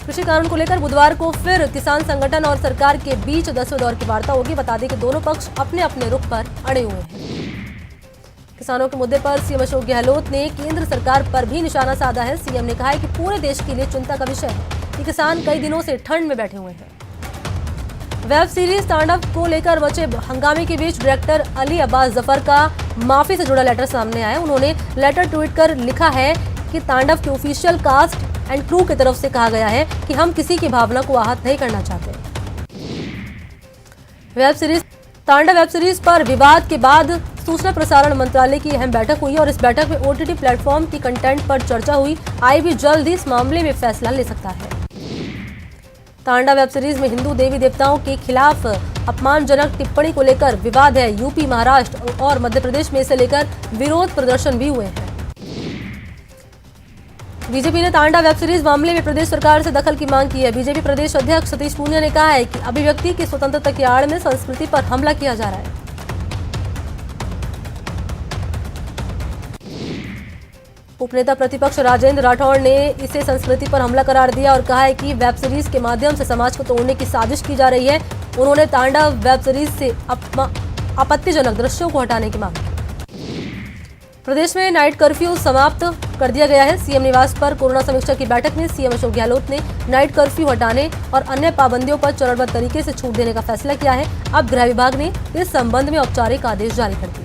कृषि कानून को लेकर बुधवार को फिर किसान संगठन और सरकार के बीच 10वें दौर की वार्ता होगी। बता दें कि दोनों पक्ष अपने अपने रुख पर अड़े हुए हैं। किसानों के मुद्दे पर सीएम अशोक गहलोत ने केंद्र सरकार पर भी निशाना साधा है। सीएम ने कहा है कि पूरे देश के लिए चिंता का विषय है कि किसान कई दिनों से ठंड में बैठे हुए हैं। वेब सीरीज तांडव को लेकर मचे हंगामे के बीच डायरेक्टर अली अब्बास जफर का माफी से जुड़ा लेटर सामने आया। उन्होंने लेटर ट्वीट कर लिखा है कि तांडव के ऑफिशियल कास्ट एंड क्रू की तरफ से कहा गया है कि हम किसी की भावना को आहत नहीं करना चाहते। तांडव वेब सीरीज पर विवाद के बाद सूचना प्रसारण मंत्रालय की अहम बैठक हुई और इस बैठक में ओटीटी प्लेटफॉर्म की कंटेंट पर चर्चा हुई। आईबी जल्द ही इस मामले में फैसला ले सकता है। तांडा वेब सीरीज में हिंदू देवी देवताओं के खिलाफ अपमानजनक टिप्पणी को लेकर विवाद है। यूपी, महाराष्ट्र और मध्य प्रदेश में इसे लेकर विरोध प्रदर्शन भी हुए हैं। बीजेपी ने तांडा वेब सीरीज मामले में प्रदेश सरकार से दखल की मांग की है। बीजेपी प्रदेश अध्यक्ष सतीश पूनिया ने कहा है कि अभिव्यक्ति की स्वतंत्रता की आड़ में संस्कृति पर हमला किया जा रहा है। उपनेता प्रतिपक्ष राजेंद्र राठौड़ ने इसे संस्कृति पर हमला करार दिया और कहा है कि वेब सीरीज के माध्यम से समाज को तोड़ने की साजिश की जा रही है। उन्होंने तांडा वेब सीरीज से आपत्तिजनक दृश्यों को हटाने की मांग की। प्रदेश में नाइट कर्फ्यू समाप्त कर दिया गया है। सीएम निवास पर कोरोना समीक्षा की बैठक में सीएम अशोक गहलोत ने नाइट कर्फ्यू हटाने और अन्य पाबंदियों पर चरणबद्ध तरीके से छूट देने का फैसला किया है। अब गृह विभाग ने इस संबंध में औपचारिक आदेश जारी कर दिए।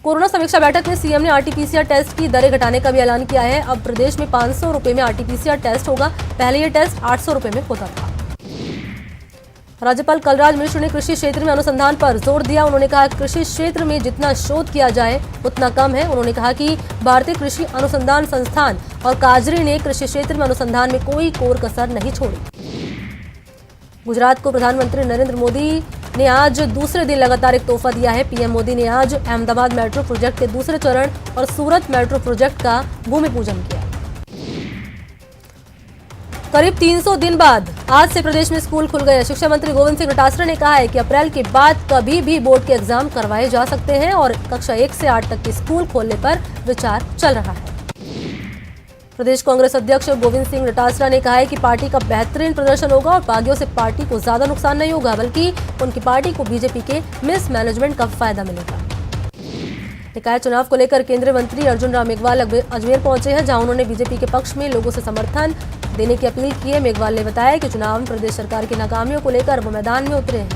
कोरोना समीक्षा बैठक में सीएम ने आरटीपीसीआर टेस्ट की दरें घटाने का भी ऐलान किया है। अब प्रदेश में 500 रुपए में आरटीपीसीआर टेस्ट होगा। पहले ये टेस्ट 800 रुपए में होता था। राज्यपाल कलराज मिश्र ने कृषि क्षेत्र में अनुसंधान पर जोर दिया। उन्होंने कहा कि कृषि क्षेत्र में जितना शोध किया जाए उतना कम है। उन्होंने कहा कि भारतीय कृषि अनुसंधान संस्थान और काजरी ने कृषि क्षेत्र में अनुसंधान में कोई कोर कसर नहीं छोड़ी। गुजरात को प्रधानमंत्री नरेंद्र मोदी ने आज दूसरे दिन लगातार एक तोहफा दिया है। पीएम मोदी ने आज अहमदाबाद मेट्रो प्रोजेक्ट के दूसरे चरण और सूरत मेट्रो प्रोजेक्ट का भूमि पूजन किया। करीब 300 दिन बाद आज से प्रदेश में स्कूल खुल गए। शिक्षा मंत्री गोविंद सिंह डोटासरा ने कहा है कि अप्रैल के बाद कभी भी बोर्ड के एग्जाम करवाए जा सकते हैं और कक्षा 1 से 8 तक के स्कूल खोलने पर विचार चल रहा है। प्रदेश कांग्रेस अध्यक्ष गोविंद सिंह डोटासरा ने कहा है कि पार्टी का बेहतरीन प्रदर्शन होगा और बागियों से पार्टी को ज्यादा नुकसान नहीं होगा, बल्कि उनकी पार्टी को बीजेपी के मिसमैनेजमेंट का फायदा मिलेगा। निकाय चुनाव को लेकर केंद्रीय मंत्री अर्जुन राम मेघवाल अजमेर पहुंचे हैं, जहां उन्होंने बीजेपी के पक्ष में लोगों से समर्थन देने की अपील की है। मेघवाल ने बताया कि चुनाव में प्रदेश सरकार की नाकामियों को लेकर वो मैदान में उतरे हैं।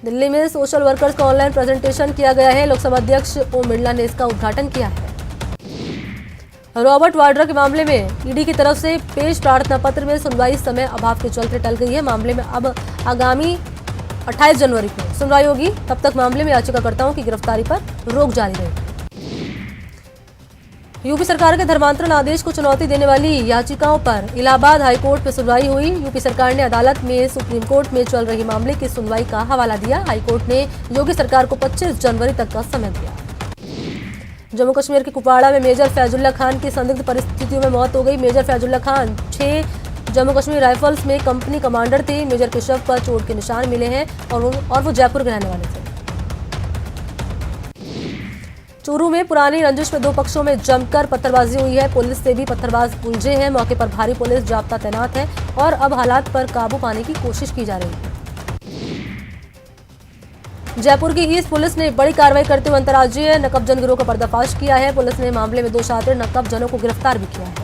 दिल्ली में सोशल वर्कर्स का ऑनलाइन प्रेजेंटेशन किया गया है। लोकसभा अध्यक्ष ओम बिरला ने इसका उद्घाटन किया है। रॉबर्ट वाड्रा के मामले में ईडी की तरफ से पेश प्रार्थना पत्र में सुनवाई समय अभाव के चलते टल गई है। मामले में अब आगामी 28 जनवरी को सुनवाई होगी। तब तक मामले में याचिकाकर्ताओं की गिरफ्तारी पर रोक जारी रहेगी। यूपी सरकार के धर्मांतरण आदेश को चुनौती देने वाली याचिकाओं पर इलाहाबाद हाईकोर्ट में सुनवाई हुई। यूपी सरकार ने अदालत में सुप्रीम कोर्ट में चल रही मामले की सुनवाई का हवाला दिया। हाईकोर्ट ने योगी सरकार को 25 जनवरी तक का समय दिया। जम्मू कश्मीर के कुपवाड़ा में मेजर फैजुल्ला खान की संदिग्ध परिस्थितियों में मौत हो गई। मेजर फैजुल्ला खान 6 जम्मू कश्मीर राइफल्स में कंपनी कमांडर थे। मेजर के शव पर चोट के निशान मिले हैं और वो जयपुर के रहने वाले थे। चूरू में पुरानी रंजिश में 2 पक्षों में जमकर पत्थरबाजी हुई है। पुलिस से भी पत्थरबाज उलझे हैं। मौके पर भारी पुलिस जाब्ता तैनात है और अब हालात पर काबू पाने की कोशिश की जा रही है। जयपुर की ईस्ट पुलिस ने बड़ी कार्रवाई करते हुए अंतर्राज्यीय नकबजन गिरोह का पर्दाफाश किया है। पुलिस ने मामले में 2 शातिर नकबजनों को गिरफ्तार भी किया है।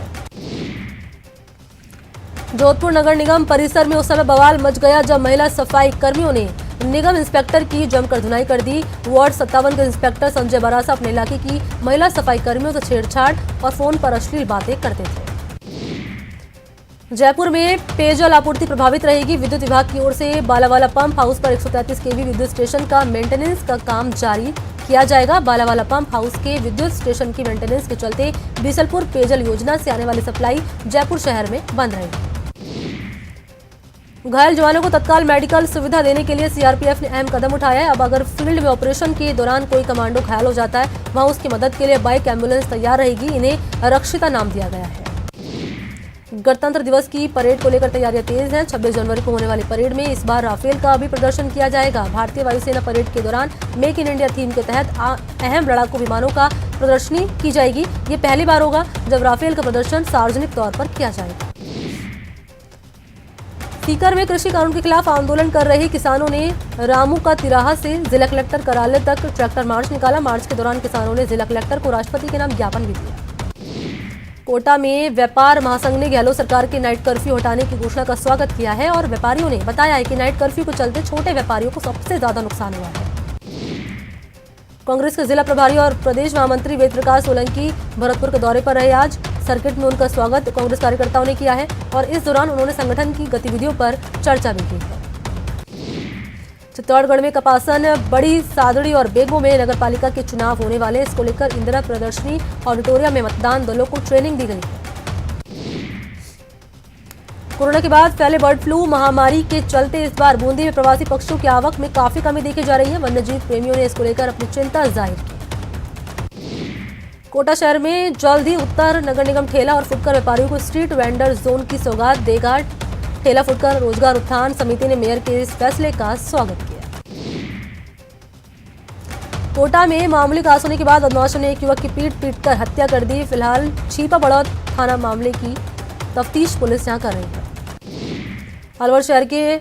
जोधपुर नगर निगम परिसर में उस समय बवाल मच गया जब महिला सफाई कर्मियों ने निगम इंस्पेक्टर की जमकर धुनाई कर दी। वार्ड 57 के इंस्पेक्टर संजय बरासा अपने इलाके की महिला सफाई कर्मियों से छेड़छाड़ और फोन पर अश्लील बातें करते थे। जयपुर में पेयजल आपूर्ति प्रभावित रहेगी। विद्युत विभाग की ओर से बालावाला पंप हाउस पर 133 केवी विद्युत स्टेशन का मेंटेनेंस का काम जारी किया जाएगा। बालावाला पंप हाउस के विद्युत स्टेशन की मेंटेनेंस के चलते बीसलपुर पेयजल योजना से आने वाली सप्लाई जयपुर शहर में बंद रहेगी। घायल जवानों को तत्काल मेडिकल सुविधा देने के लिए सीआरपीएफ ने अहम कदम उठाया है। अब अगर फील्ड में ऑपरेशन के दौरान कोई कमांडो घायल हो जाता है, वहां उसकी मदद के लिए बाइक एम्बुलेंस तैयार रहेगी। इन्हें रक्षिता नाम दिया गया है। गणतंत्र दिवस की परेड को लेकर तैयारियां तेज हैं। 26 जनवरी को होने वाली परेड में इस बार राफेल का भी प्रदर्शन किया जाएगा। भारतीय वायुसेना परेड के दौरान मेक इन इंडिया थीम के तहत अहम लड़ाकू विमानों का प्रदर्शनी की जाएगी। ये पहली बार होगा जब राफेल का प्रदर्शन सार्वजनिक तौर पर किया जाएगा। सीकर में कृषि कानून के खिलाफ आंदोलन कर रहे किसानों ने रामू का तिराहा से जिला कलेक्टर कार्यालय तक ट्रैक्टर मार्च निकाला। मार्च के दौरान किसानों ने जिला कलेक्टर को राष्ट्रपति के नाम ज्ञापन भी दिया। कोटा में व्यापार महासंघ ने गहलोत सरकार के नाइट कर्फ्यू हटाने की घोषणा का स्वागत किया है और व्यापारियों ने बताया है कि नाइट कर्फ्यू के चलते छोटे व्यापारियों को सबसे ज्यादा नुकसान हुआ है। कांग्रेस के जिला प्रभारी और प्रदेश महामंत्री वेद प्रकाश सोलंकी भरतपुर के दौरे पर रहे। आज सर्किट में उनका स्वागत कांग्रेस कार्यकर्ताओं ने किया है और इस दौरान उन्होंने संगठन की गतिविधियों पर चर्चा भी की है। चित्तौड़गढ़ में कपासन, बड़ी सादड़ी और बेगों में नगरपालिका के चुनाव होने वाले, इसको लेकर इंदिरा प्रदर्शनी ऑडिटोरियम में मतदान दलों को ट्रेनिंग दी गई है। कोरोना के बाद फैले बर्ड फ्लू महामारी के चलते इस बार बूंदी में प्रवासी पक्षियों की आवक में काफी कमी देखी जा रही है। वन्यजीव प्रेमियों ने इसको लेकर अपनी चिंता जाहिर की। कोटा शहर में जल्द ही उत्तर नगर निगम ठेला और फुटकर व्यापारियों को स्ट्रीट वेंडर जोन की सौगात देगा। ठेला फुटकर रोजगार उत्थान समिति ने मेयर के इस फैसले का स्वागत किया। कोटा में मामूली कास होने के बाद बदमाशों ने एक युवक की पीट कर हत्या कर दी। फिलहाल छीपा बड़ौद थाना मामले की तफ्तीश पुलिस यहां कर रही है। अलवर शहर के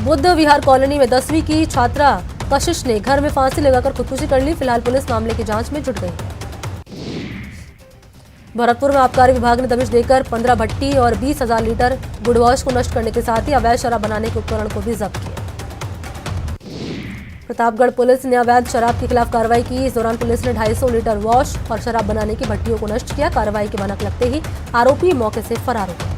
बुद्ध विहार कॉलोनी में 10वीं की छात्रा कशिश ने घर में फांसी लगाकर खुदकुशी कर ली। फिलहाल पुलिस मामले की जांच में जुट गई है। भरतपुर में आबकारी विभाग ने दबिश देकर 15 भट्टी और 20,000 लीटर गुड़ वॉश को नष्ट करने के साथ ही अवैध शराब बनाने के उपकरण को भी जब्त किया। प्रतापगढ़ पुलिस ने अवैध शराब के खिलाफ कार्रवाई की। इस दौरान पुलिस ने 250 लीटर वॉश और शराब बनाने की भट्टियों को नष्ट किया। कार्रवाई के भनक लगते ही आरोपी मौके से फरार हो गए।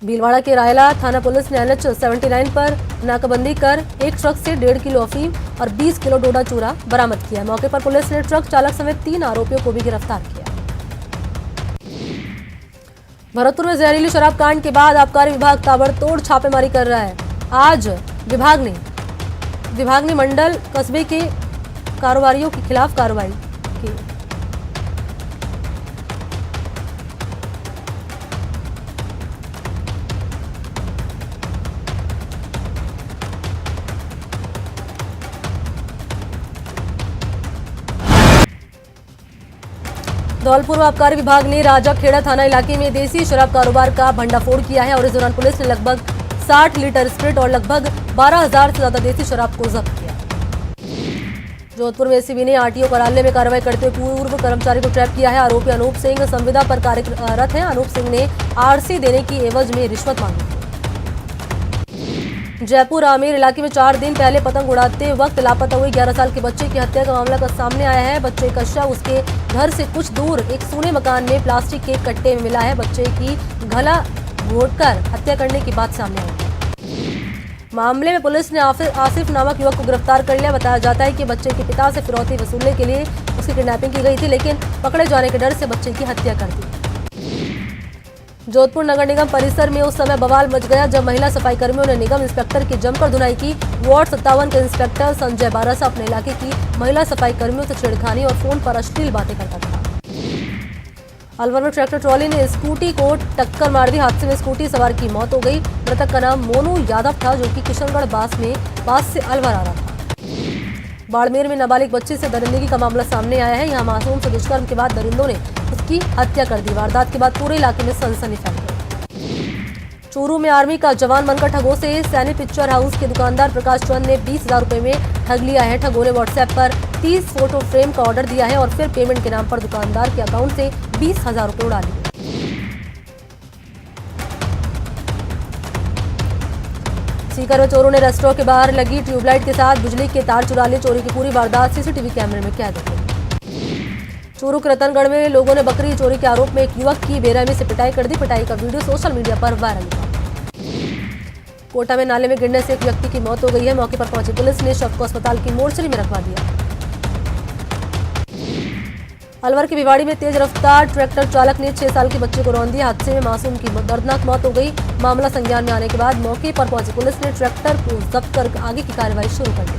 भीलवाड़ा के रायला थाना पुलिस ने NH 79 पर नाकाबंदी कर एक ट्रक से 1.5 किलो अफीम और 20 किलो डोडा चूरा बरामद किया। मौके पर पुलिस ने ट्रक चालक समेत 3 आरोपियों को भी गिरफ्तार किया। भरतपुर में जहरीली शराब कांड के बाद आबकारी विभाग ताबड़तोड़ छापेमारी कर रहा है। आज विभाग ने मंडल कस्बे के कारोबारियों के खिलाफ कार्रवाई की। धौलपुर आबकारी विभाग ने राजाखेड़ा थाना इलाके में देसी शराब कारोबार का भंडाफोड़ किया है और इस दौरान पुलिस ने लगभग 60 लीटर स्प्रिट और लगभग 12,000 से ज्यादा देसी शराब को जब्त किया। जोधपुर में एसीबी ने आरटीओ कार्यालय में कार्रवाई करते हुए पूर्व कर्मचारी को ट्रैप किया है। आरोपी अनूप सिंह संविदा पर कार्यरत है। अनूप सिंह ने आरसी देने की एवज में रिश्वत मांगी थी। जयपुर आमेर इलाके में 4 दिन पहले पतंग उड़ाते वक्त लापता हुए 11 साल के बच्चे की हत्या का मामला का सामने आया है। बच्चे का शव उसके घर से कुछ दूर एक सूने मकान में प्लास्टिक के कट्टे में मिला है। बच्चे की गला घोंटकर हत्या करने की बात सामने आई है। मामले में पुलिस ने आसिफ नामक युवक को गिरफ्तार कर लिया। बताया जाता है कि बच्चे के पिता से फिरौती वसूलने के लिए उसकी किडनैपिंग की गई थी, लेकिन पकड़े जाने के डर से बच्चे की हत्या कर दी। जोधपुर नगर निगम परिसर में उस समय बवाल मच गया जब महिला सफाई कर्मियों ने निगम इंस्पेक्टर की जमकर धुनाई की। वार्ड 57 के इंस्पेक्टर संजय बारासा अपने इलाके की महिला सफाई कर्मियों से छेड़खानी और फोन पर अश्लील बातें करता था। अलवर में ट्रैक्टर ट्रॉली ने स्कूटी को टक्कर मार दी। हादसे में स्कूटी सवार की मौत हो गई। मृतक का नाम मोनू यादव था, जो कि किशनगढ़ पास से अलवर आ रहा था। बाड़मेर में नाबालिग बच्ची से दरिंदगी का मामला सामने आया है। यहाँ मासूम से दुष्कर्म के बाद दरिंदों ने उसकी हत्या कर दी। वारदात के बाद पूरे इलाके में सनसनी फैल गई। चूरू में आर्मी का जवान बनकर ठगों से सैनी पिक्चर हाउस के दुकानदार प्रकाश चंद ने 20,000 रुपए में ठग लिया है। ठगों ने व्हाट्सएप पर 30 फोटो फ्रेम का ऑर्डर दिया है और फिर पेमेंट के नाम पर दुकानदार के अकाउंट से 20,000 रुपए उड़ा लिए। सीकर में चोरों ने रेस्टोरेंट के बाहर लगी ट्यूबलाइट के साथ बिजली के तार चुरा लिए। चोरी की पूरी वारदात सीसीटीवी कैमरे में कैद हो गई। चूरू के रतनगढ़ में लोगों ने बकरी चोरी के आरोप में एक युवक की बेरहमी से पिटाई कर दी। पिटाई का वीडियो सोशल मीडिया पर वायरल हुआ। कोटा में नाले में गिरने से एक व्यक्ति की मौत हो गई है। मौके पर पहुंची पुलिस ने शव को अस्पताल की मोर्चरी में रखवा दिया। अलवर के भिवाड़ी में तेज रफ्तार ट्रैक्टर चालक ने 6 साल के बच्चे को रौंद दिया। हादसे में मासूम की दर्दनाक मौत हो गई। मामला संज्ञान में आने के बाद मौके पर पहुंची पुलिस ने ट्रैक्टर को जब्त कर आगे की कार्रवाई शुरू कर दी।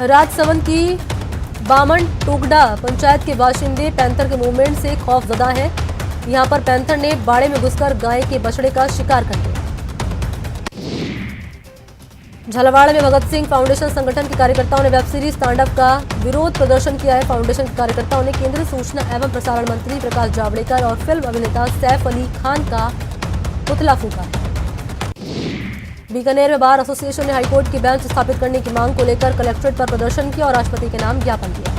राजसमंद की बामन टुगडा पंचायत के बाशिंदे पैंथर के मूवमेंट से खौफजदा हैं। यहां पर पैंथर ने बाड़े में घुसकर गाय के बछड़े का शिकार कर लिया। झालावाड़ में भगत सिंह फाउंडेशन संगठन के कार्यकर्ताओं ने वेब सीरीज तांडव का विरोध प्रदर्शन किया है। फाउंडेशन के कार्यकर्ताओं ने केंद्रीय सूचना एवं प्रसारण मंत्री प्रकाश जावड़ेकर और फिल्म अभिनेता सैफ अली खान का पुतला फूंका है। बीकानेर में बार एसोसिएशन ने हाईकोर्ट की बेंच स्थापित करने की मांग को लेकर कलेक्ट्रेट पर प्रदर्शन किया और राष्ट्रपति के नाम ज्ञापन दिया।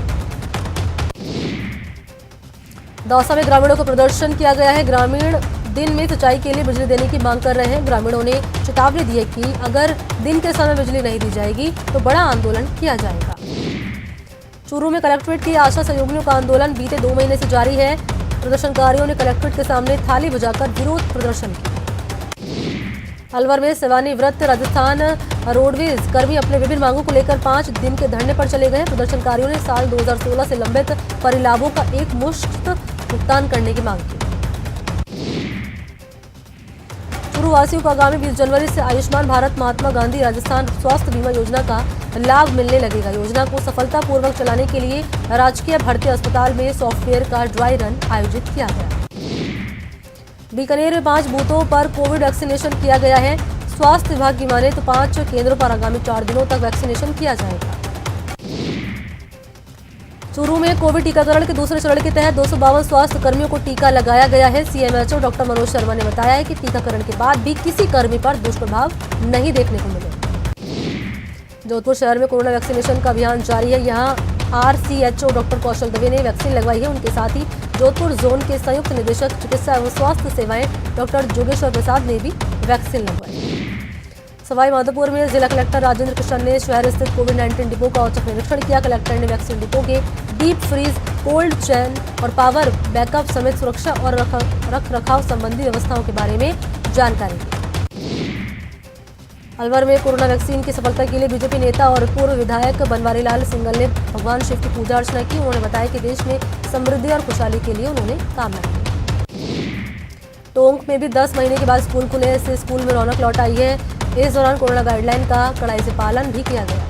दौसा में ग्रामीणों को प्रदर्शन किया गया है। ग्रामीण दिन में सिंचाई के लिए बिजली देने की मांग कर रहे हैं। ग्रामीणों ने चेतावनी दी है कि अगर दिन के समय बिजली नहीं दी जाएगी तो बड़ा आंदोलन किया जाएगा। चूरू में कलेक्ट्रेट की आशा सहयोगियों का आंदोलन बीते 2 महीने से जारी है। प्रदर्शनकारियों ने कलेक्ट्रेट के सामने थाली बजाकर विरोध प्रदर्शन किया। अलवर में सेवानिवृत्त राजस्थान रोडवेज कर्मी अपने विभिन्न मांगों को लेकर 5 दिन के धरने पर चले गए। प्रदर्शनकारियों ने साल 2016 से लंबित परिलाभों का एक मुश्त भुगतान करने की मांग की। चूरू वासियों को आगामी 20 जनवरी से आयुष्मान भारत महात्मा गांधी राजस्थान स्वास्थ्य बीमा योजना का लाभ मिलने लगेगा। योजना को सफलतापूर्वक चलाने के लिए राजकीय भर्ती अस्पताल में सॉफ्टवेयर का ड्राई रन आयोजित किया गया। बीकानेर में 5 बूथों पर कोविड वैक्सीनेशन किया गया है। स्वास्थ्य विभाग की माने तो 5 केंद्रों पर आगामी 4 दिनों तक वैक्सीनेशन किया जाएगा। चूरू में कोविड टीकाकरण के दूसरे चरण के तहत 252 स्वास्थ्य कर्मियों को टीका लगाया गया है। सीएमएचओ डॉक्टर मनोज शर्मा ने बताया है कि टीकाकरण के बाद भी किसी कर्मी पर दुष्प्रभाव नहीं देखने को मिले। जोधपुर शहर में कोरोना वैक्सीनेशन का अभियान जारी है। यहाँ आरसीएचओ डॉक्टर कौशल दवे ने वैक्सीन लगवाई है। उनके साथ ही जोधपुर जोन के संयुक्त निदेशक चिकित्सा एवं स्वास्थ्य सेवाएं डॉक्टर जोगेश्वर प्रसाद ने भी वैक्सीन लगवाई। सवाई माधोपुर में जिला कलेक्टर राजेंद्र किशन ने शहर स्थित कोविड-19 डिपो का औचक निरीक्षण किया। कलेक्टर ने वैक्सीन डिपो के डीप फ्रीज, कोल्ड चेन और पावर बैकअप समेत सुरक्षा और रख रखाव संबंधी व्यवस्थाओं के बारे में जानकारी दी। अलवर में कोरोना वैक्सीन की सफलता के लिए बीजेपी नेता और पूर्व विधायक बनवारी लाल सिंगल ने भगवान शिव की पूजा अर्चना की। उन्होंने बताया कि देश में समृद्धि और खुशहाली के लिए उन्होंने कामना की। टोंक में भी 10 महीने के बाद स्कूल खुले। इससे स्कूल में रौनक लौट आई है। इस दौरान कोरोना गाइडलाइन का कड़ाई से पालन भी किया गया।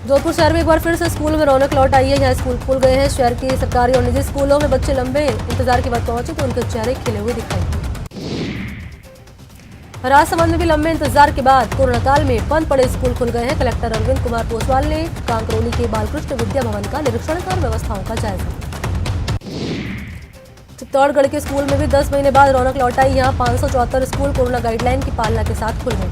जोधपुर शहर में एक बार फिर से स्कूल में रौनक लौट आई है। यहाँ स्कूल खुल गए हैं। शहर के सरकारी और निजी स्कूलों में बच्चे लंबे इंतजार के बाद पहुंचे तो उनके चेहरे खिले हुए दिखाई दिए। राजसमंद में भी लंबे इंतजार के बाद कोरोना काल में बंद पड़े स्कूल खुल गए हैं। कलेक्टर अरविंद कुमार पोसवाल ने कांकरोली के बालकृष्ण विद्या भवन का निरीक्षण कर व्यवस्थाओं का जायजा लिया। चित्तौड़गढ़ के स्कूल में भी 10 महीने बाद रौनक लौट आई। यहाँ 574 स्कूल कोरोना गाइडलाइन की पालना के साथ खुल गए।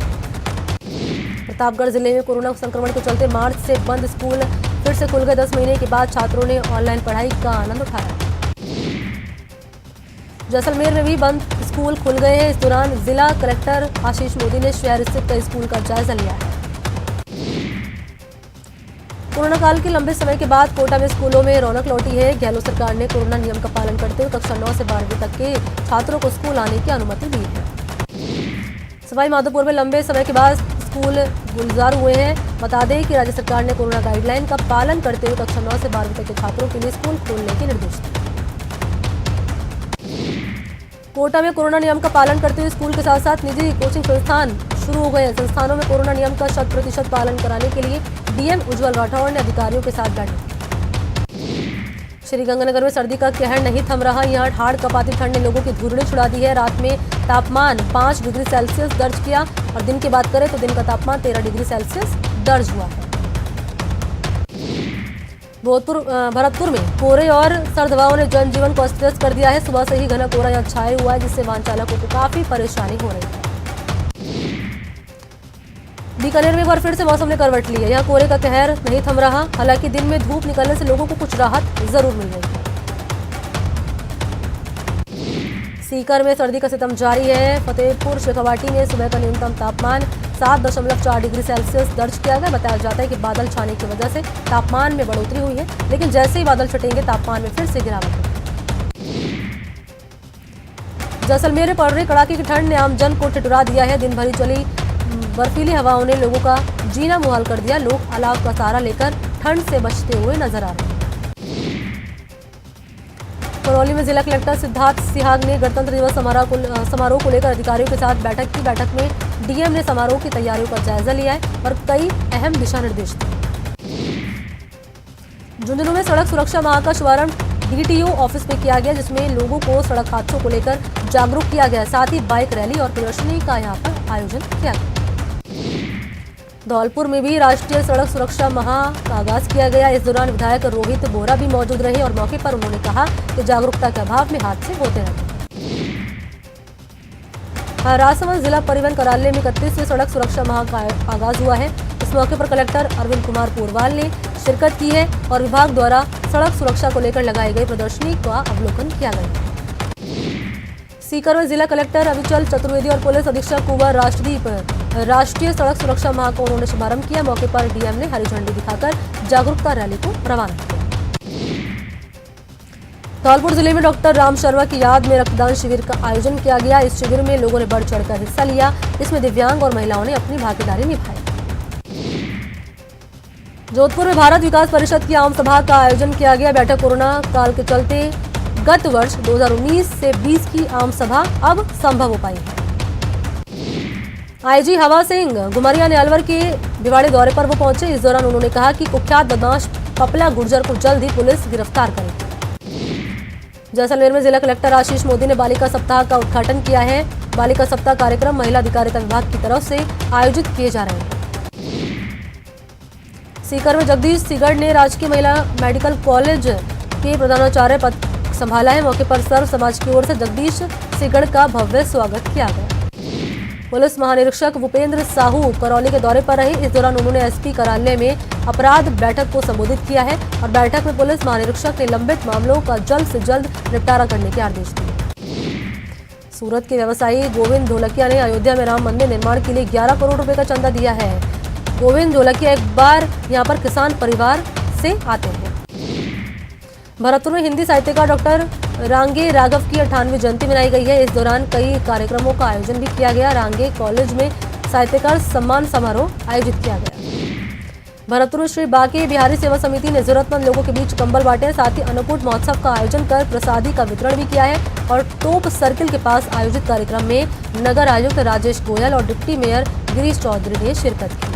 प्रतापगढ़ जिले में कोरोना संक्रमण के चलते मार्च से बंद स्कूल फिर से खुल गए। 10 महीने के बाद छात्रों ने ऑनलाइन पढ़ाई का आनंद उठाया। जैसलमेर में भी बंद स्कूल खुल गए हैं। इस दौरान जिला कलेक्टर आशीष मोदी ने शहर स्थित कई स्कूल का जायजा लिया है। कोरोना काल के लंबे समय के बाद कोटा में स्कूलों में रौनक लौटी है। गहलोत सरकार ने कोरोना नियम का पालन करते हुए कक्षा 9 से 12वीं तक के छात्रों को स्कूल आने की अनुमति दी है। सवाई माधोपुर में लंबे समय के बाद स्कूल गुलजार हुए हैं। बता दें कि राज्य सरकार ने कोरोना गाइडलाइन का पालन करते हुए कक्षा 9 से 12वीं तक के छात्रों के लिए स्कूल खोलने के निर्देश दिए। कोटा में कोरोना नियम का पालन करते हुए स्कूल के साथ साथ निजी कोचिंग संस्थान शुरू हो गए हैं। संस्थानों में कोरोना नियम का 100% पालन कराने के लिए डीएम उज्जवल राठौड़ ने अधिकारियों के साथ बैठक। श्रीगंगानगर में सर्दी का कहर नहीं थम रहा। यहाँ हाड़ कपाती ठंड ने लोगों की धुरड़ी छुड़ा दी है। रात में तापमान 5 डिग्री सेल्सियस दर्ज किया और दिन की बात करें तो दिन का तापमान 13 डिग्री सेल्सियस दर्ज हुआ है। भरतपुर में कोहरे और सर्द हवाओं ने जनजीवन को अस्त व्यस्त कर दिया है। सुबह से ही घना कोहरा यहाँ छाया हुआ है, जिससे वाहन चालकों को काफी परेशानी हो रही है। बीकानेर में एक बार फिर से मौसम ने करवट ली है। यहाँ कोहरे का कहर नहीं थम रहा। हालांकि दिन में धूप निकलने से लोगों को कुछ राहत जरूर मिल रही है। सीकर में सर्दी का सितम जारी है। फतेहपुर शेखावाटी में सुबह का न्यूनतम तापमान 7.4 डिग्री सेल्सियस दर्ज किया गया। बताया जाता है कि बादल छाने की वजह से तापमान में बढ़ोतरी हुई है, लेकिन जैसे ही बादल छटेंगे तापमान में फिर से गिरावट होगी। जैसलमेर में पड़ रही कड़ाके की ठंड ने आम जन को ठिठुरा दिया है। दिन भरी चली बर्फीली हवाओं ने लोगों का जीना मुहाल कर दिया। लोग अलाव का सहारा लेकर ठंड से बचते हुए नजर आ रहे हैं। करौली में जिला कलेक्टर सिद्धार्थ सिहाग ने गणतंत्र दिवस समारोह को लेकर अधिकारियों के साथ बैठक की। बैठक में डीएम ने समारोह की तैयारियों का जायजा लिया है और कई अहम दिशा निर्देश दिए। झुंझुनू में सड़क सुरक्षा माह का शुभारंभ डीटीओ ऑफिस में किया गया, जिसमें लोगों को सड़क हादसों को लेकर जागरूक किया गया। साथ ही बाइक रैली और प्रदर्शनी का यहां पर आयोजन किया गया। धौलपुर में भी राष्ट्रीय सड़क सुरक्षा माह का आगाज किया गया। इस दौरान विधायक रोहित बोरा भी मौजूद रहे और मौके पर उन्होंने कहा कि जागरूकता के अभाव में हादसे होते रहते हैं। राजसमंद जिला परिवहन कार्यालय में 31वें सड़क सुरक्षा माह का आगाज हुआ है। इस मौके पर कलेक्टर अरविंद कुमार पोरवाल ने शिरकत की है और विभाग द्वारा सड़क सुरक्षा को लेकर लगाई गई प्रदर्शनी का अवलोकन किया गया। सीकर में जिला कलेक्टर अविचल चतुर्वेदी और पुलिस अधीक्षक कुंवर राष्ट्रदीप राष्ट्रीय सड़क सुरक्षा माह का उन्होंने शुभारंभ किया। मौके पर डीएम ने हरी झंडी दिखाकर जागरूकता रैली को रवाना किया। धौलपुर जिले में डॉक्टर राम शर्मा की याद में रक्तदान शिविर का आयोजन किया गया। इस शिविर में लोगों ने बढ़ चढ़कर हिस्सा लिया। इसमें दिव्यांग और महिलाओं ने अपनी भागीदारी निभाई। जोधपुर में भारत विकास परिषद की आम सभा का आयोजन किया गया। बैठक कोरोना काल के चलते गत वर्ष 2019 से 20 की आम सभा अब संभव हो पाई है। आईजी हवा सिंह घुमरिया ने अलवर के भिवाड़ी दौरे पर वो पहुंचे। इस दौरान उन्होंने कहा कि कुख्यात बदमाश पपला गुर्जर को जल्द ही पुलिस गिरफ्तार करेगी। जैसलमेर में जिला कलेक्टर आशीष मोदी ने बालिका सप्ताह का उद्घाटन किया है। बालिका सप्ताह कार्यक्रम महिला अधिकारिता विभाग की तरफ से आयोजित किए जा रहे हैं। सीकर में जगदीश सिगड़ ने राजकीय महिला मेडिकल कॉलेज के प्रधानाचार्य पद संभाला है। मौके पर सर्व समाज की ओर से जगदीश सिगड़ का भव्य स्वागत किया गया। पुलिस महानिरीक्षक भूपेंद्र साहू करौली के दौरे पर रहे। इस दौरान उन्होंने एसपी कार्यालय में अपराध बैठक को संबोधित किया है और बैठक में पुलिस महानिरीक्षक ने लंबित मामलों का जल्द से जल्द निपटारा करने के आदेश दिए। सूरत के व्यवसायी गोविंद ढोलकिया ने अयोध्या में राम मंदिर निर्माण के लिए 11 करोड़ रुपए का चंदा दिया है। गोविंद ढोलकिया एक बार यहाँ पर किसान परिवार से आते हैं। भरतपुर में हिंदी साहित्यकार डॉक्टर रांगे राघव की 98वीं जयंती मनाई गई है। इस दौरान कई कार्यक्रमों का आयोजन भी किया गया। रांगे कॉलेज में साहित्यकार सम्मान समारोह आयोजित किया गया। भरतपुर में श्री बाके बिहारी सेवा समिति ने जरूरतमंद लोगों के बीच कंबल बांटे। साथ ही अन्नकूट महोत्सव का आयोजन कर प्रसादी का वितरण भी किया है और टोप सर्किल के पास आयोजित कार्यक्रम में नगर आयुक्त राजेश गोयल और डिप्टी मेयर गिरीश चौधरी ने शिरकत की।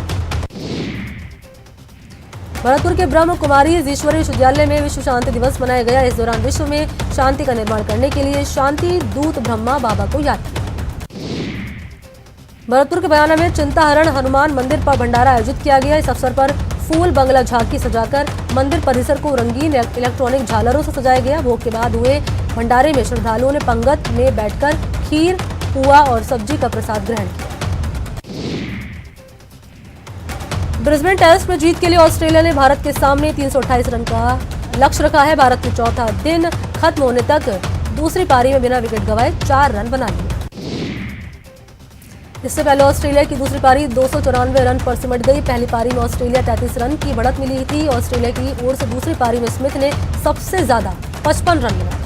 भरतपुर के ब्रह्म कुमारी ईश्वरी विश्वविद्यालय में विश्व शांति दिवस मनाया गया। इस दौरान विश्व में शांति का निर्माण करने के लिए शांति दूत ब्रह्मा बाबा को याद किया। भरतपुर के बयाना में चिंताहरण हनुमान मंदिर पर भंडारा आयोजित किया गया। इस अवसर पर फूल बंगला झांकी सजाकर मंदिर परिसर को रंगीन इलेक्ट्रॉनिक झालरों से सजाया गया। भोग के बाद हुए भंडारे में श्रद्धालुओं ने पंगत में बैठकर खीर, पुआ और सब्जी का प्रसाद ग्रहण किया। ब्रिस्बेन टेस्ट में जीत के लिए ऑस्ट्रेलिया ने भारत के सामने 328 रन का लक्ष्य रखा है। भारत ने चौथा दिन खत्म होने तक दूसरी पारी में बिना विकेट गंवाए 4 रन बना लिए। इससे पहले ऑस्ट्रेलिया की दूसरी पारी 294 रन पर सिमट गई। पहली पारी में ऑस्ट्रेलिया 33 रन की बढ़त मिली थी। ऑस्ट्रेलिया की ओर से दूसरी पारी में स्मिथ ने सबसे ज्यादा 55 रन बनाए।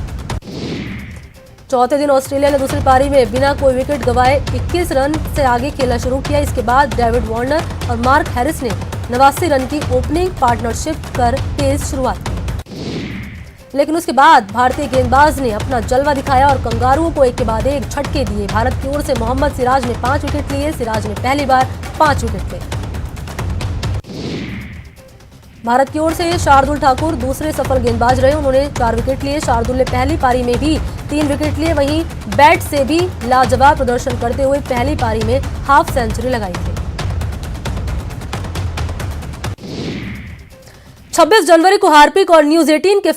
चौथे दिन ऑस्ट्रेलिया ने दूसरी पारी में बिना कोई विकेट गंवाए 21 रन से आगे खेलना शुरू किया। इसके बाद डेविड वार्नर और मार्क हैरिस ने 89 रन की ओपनिंग पार्टनरशिप कर तेज शुरुआत की, लेकिन उसके बाद भारतीय गेंदबाज ने अपना जलवा दिखाया और कंगारुओं को एक के बाद एक झटके दिए। भारत की ओर से मोहम्मद सिराज ने 5 विकेट लिए। सिराज ने पहली बार 5 विकेट लिए। भारत की ओर से शार्दुल ठाकुर दूसरे सफल गेंदबाज रहे। उन्होंने 4 विकेट लिए। शार्दुल ने पहली पारी में भी 3 विकेट लिए। वहीं बैट से भी लाजवाब प्रदर्शन करते हुए पहली पारी में हाफ सेंचुरी लगाई थी। 26 जनवरी को हार्पिक और न्यूज 18 के